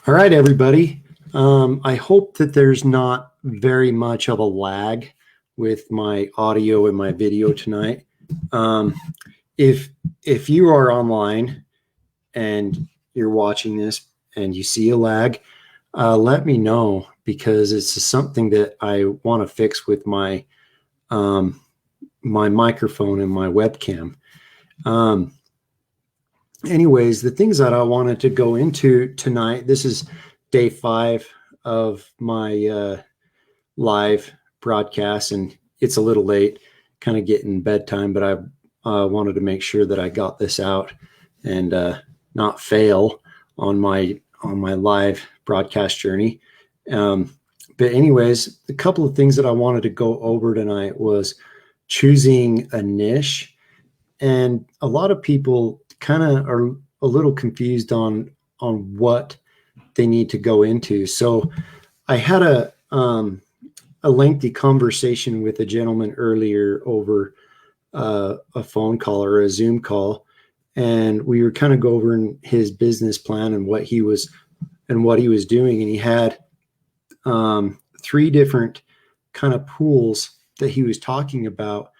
All right, everybody. I hope that there's not very much of a lag with my audio and my video tonight. Um, if you are online and you're watching this and you see a lag, let me know because it's something that I want to fix with my microphone and my webcam. Um, Anyways, the things that I wanted to go into tonight, this is day 5 of my live broadcast, and it's a little late, kind of getting bedtime, but I wanted to make sure that I got this out and not fail on my live broadcast journey. But anyways, a couple of things that I wanted to go over tonight was choosing a niche, and a lot of people kind of are a little confused on what they need to go into. So I had a lengthy conversation with a gentleman earlier over a phone call or a Zoom call, and we were kind of go over his business plan and what he was doing, and he had 3 different kind of pools that he was talking about,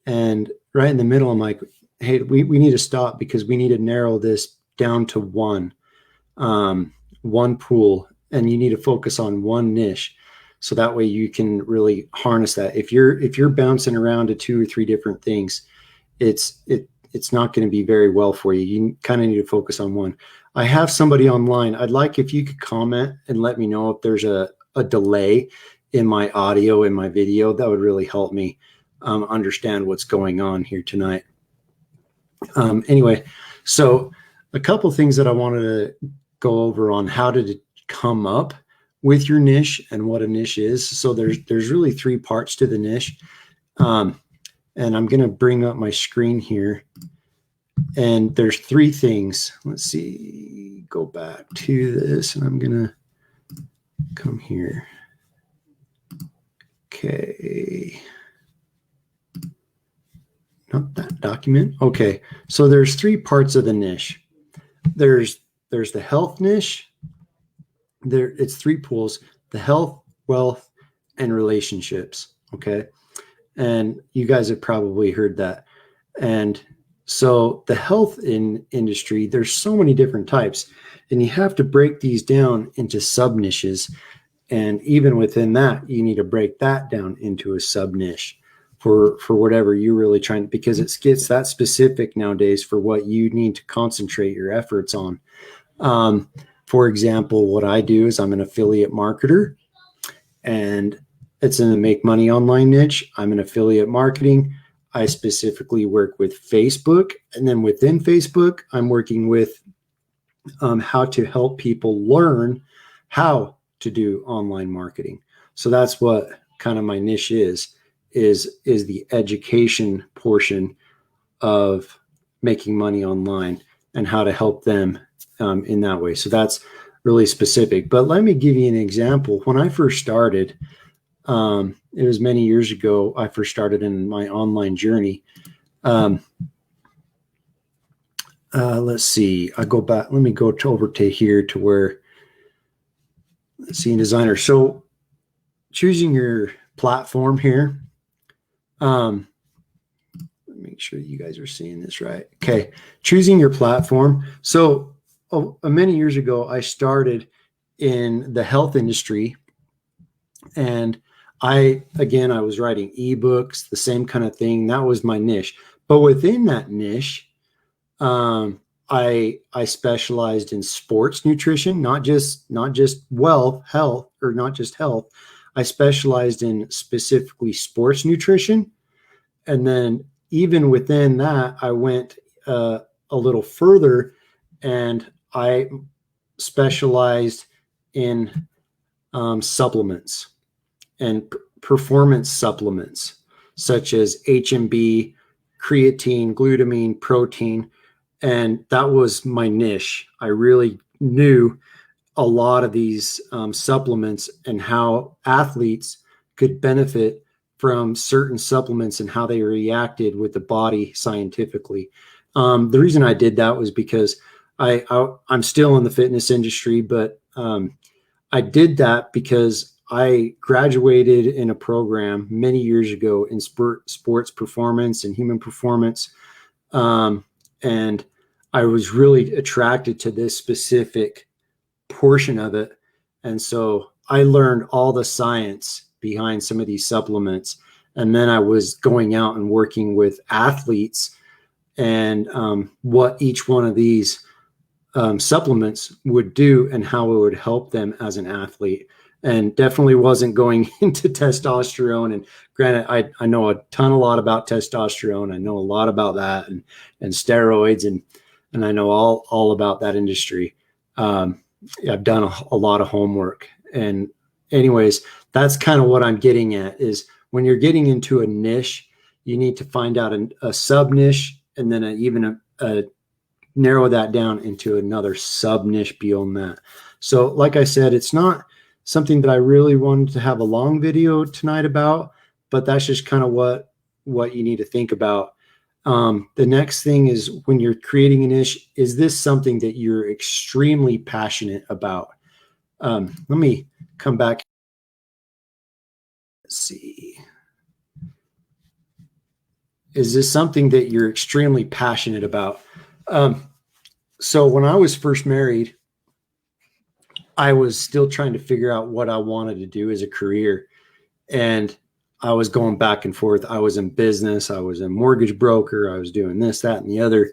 and right in the middle, I'm like, hey, we need to stop because we need to narrow this down to one pool, and you need to focus on one niche. So that way you can really harness that. If you're bouncing around to 2 or 3 different things, it's not going to be very well for you. You kind of need to focus on one. I have somebody online. I'd like if you could comment and let me know if there's a delay in my audio and my video. That would really help me understand what's going on here tonight. Anyway, so a couple things that I wanted to go over on how to come up with your niche and what a niche is. So there's really 3 parts to the niche. And I'm going to bring up my screen here. And there's 3 things. Let's see, go back to this, and I'm going to come here. Okay. Not that document. Okay. So there's 3 parts of the niche. There's the health niche. It's 3 pools: the health, wealth, and relationships. Okay. And you guys have probably heard that. And so the health industry, there's so many different types, and you have to break these down into sub niches. And even within that, you need to break that down into a sub niche for whatever you're really trying, because it gets that specific nowadays for what you need to concentrate your efforts on. For example, what I do is I'm an affiliate marketer, and it's in the make money online niche. I'm an affiliate marketing. I specifically work with Facebook, and then within Facebook, I'm working with how to help people learn how to do online marketing. So that's what kind of my niche is the education portion of making money online and how to help them in that way. So that's really specific. But let me give you an example. When I first started, it was many years ago, I first started in my online journey. Let's see, I go back, let me go over to here to where, let's see, designer. So choosing your platform here. Make sure you guys are seeing this right. Okay. Choosing your platform. So many years ago, I started in the health industry, and I was writing ebooks, the same kind of thing. That was my niche. But within that niche, I specialized in sports nutrition, not just health. I specialized in specifically sports nutrition. And then even within that, I went a little further, and I specialized in supplements and performance supplements such as HMB, creatine, glutamine, protein. And that was my niche. I really knew a lot of these supplements and how athletes could benefit from certain supplements and how they reacted with the body scientifically. The reason I did that was because I'm still in the fitness industry, but I did that because I graduated in a program many years ago in sports performance and human performance. And I was really attracted to this specific portion of it. And so I learned all the science behind some of these supplements. And then I was going out and working with athletes and what each one of these supplements would do and how it would help them as an athlete. And definitely wasn't going into testosterone. And granted, I know a lot about testosterone. I know a lot about that and steroids, and I know all about that industry. I've done a lot of homework. And anyways, that's kind of what I'm getting at is when you're getting into a niche, you need to find out a sub niche and then even narrow that down into another sub niche beyond that. So like I said, it's not something that I really wanted to have a long video tonight about, but that's just kind of what you need to think about. The next thing is when you're creating a niche, is this something that you're extremely passionate about? Let me come back. Let's see. Is this something that you're extremely passionate about? So when I was first married, I was still trying to figure out what I wanted to do as a career. And I was going back and forth. I was in business. I was a mortgage broker. I was doing this, that, and the other.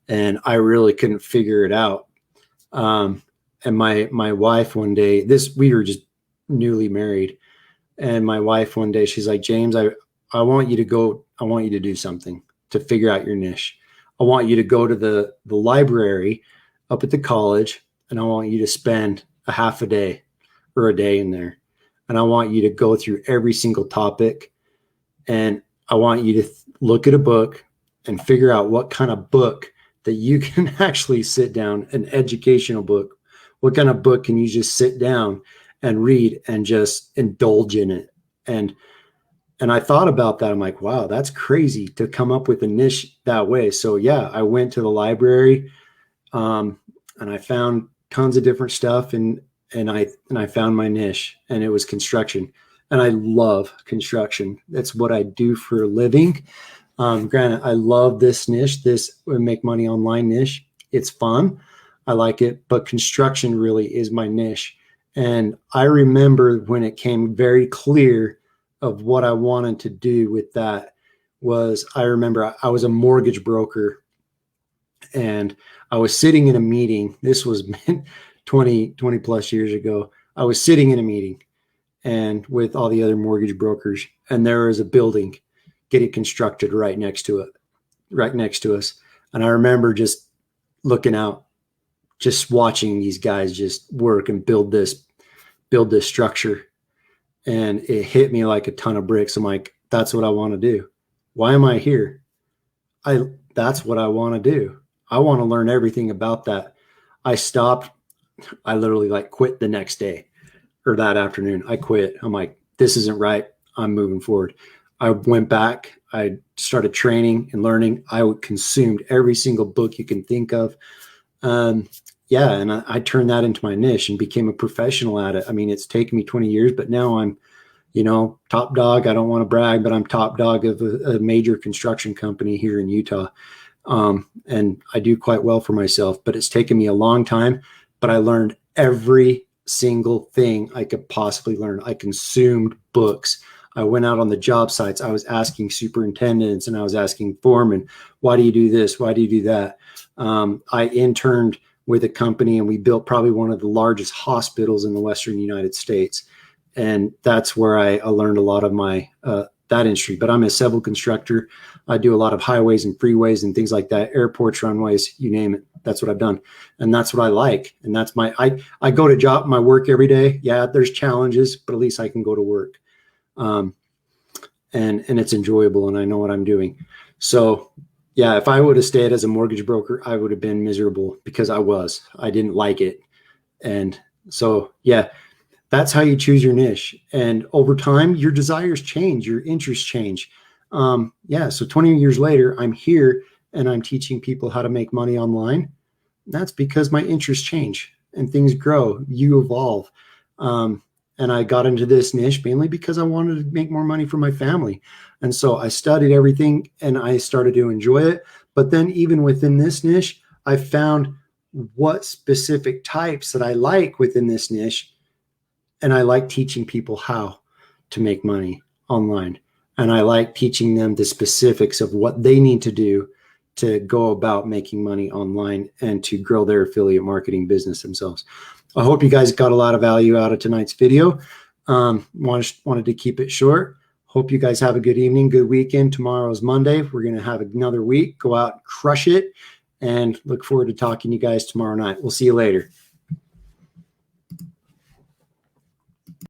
And I really couldn't figure it out. And my wife one day, we were just newly married. And my wife one day, she's like, James, I want you to do something to figure out your niche. I want you to go to the library up at the college, and I want you to spend a half a day or a day in there. And I want you to go through every single topic. And I want you to look at a book and figure out what kind of book that you can actually sit down, an educational book. What kind of book can you just sit down and read and just indulge in it? And I thought about that. I'm like, wow, that's crazy to come up with a niche that way. So yeah, I went to the library and I found tons of different stuff and I found my niche, and it was construction. And I love construction. That's what I do for a living. Granted, I love this niche, this make money online niche. It's fun. I like it, but construction really is my niche. And I remember when it came very clear of what I wanted to do with that was, I remember I was a mortgage broker and I was sitting in a meeting. This was 20 plus years ago. I was sitting in a meeting and with all the other mortgage brokers, and there was a building getting constructed right next to us. And I remember just looking out, just watching these guys just work and build this structure. And it hit me like a ton of bricks. I'm like, that's what I want to do. Why am I here? That's what I want to do. I want to learn everything about that. I stopped. I literally quit the next day or that afternoon. I quit. I'm like, this isn't right. I'm moving forward. I went back. I started training and learning. I consumed every single book you can think of. And I turned that into my niche and became a professional at it. I mean, it's taken me 20 years, but now I'm, top dog. I don't want to brag, but I'm top dog of a major construction company here in Utah. And I do quite well for myself, but it's taken me a long time, but I learned every single thing I could possibly learn. I consumed books. I went out on the job sites. I was asking superintendents and I was asking foremen, why do you do this? Why do you do that? I interned with a company and we built probably one of the largest hospitals in the Western United States. And that's where I learned a lot of my, that industry, but I'm a civil constructor. I do a lot of highways and freeways and things like that, airports, runways, you name it. That's what I've done. And that's what I like. And that's I go to my work every day. Yeah, there's challenges, but at least I can go to work. And it's enjoyable and I know what I'm doing. So yeah, if I would have stayed as a mortgage broker, I would have been miserable because I didn't like it. And so, yeah, that's how you choose your niche. And over time, your desires change, your interests change. So 20 years later, I'm here and I'm teaching people how to make money online. That's because my interests change. and things grow. You evolve. And I got into this niche mainly because I wanted to make more money for my family. And so I studied everything and I started to enjoy it. But then even within this niche, I found what specific types that I like within this niche. And I like teaching people how to make money online. And I like teaching them the specifics of what they need to do to go about making money online and to grow their affiliate marketing business themselves. I hope you guys got a lot of value out of tonight's video. Wanted to keep it short. Hope you guys have a good evening, good weekend. Tomorrow's Monday. We're going to have another week. Go out, crush it, and look forward to talking to you guys tomorrow night. We'll see you later.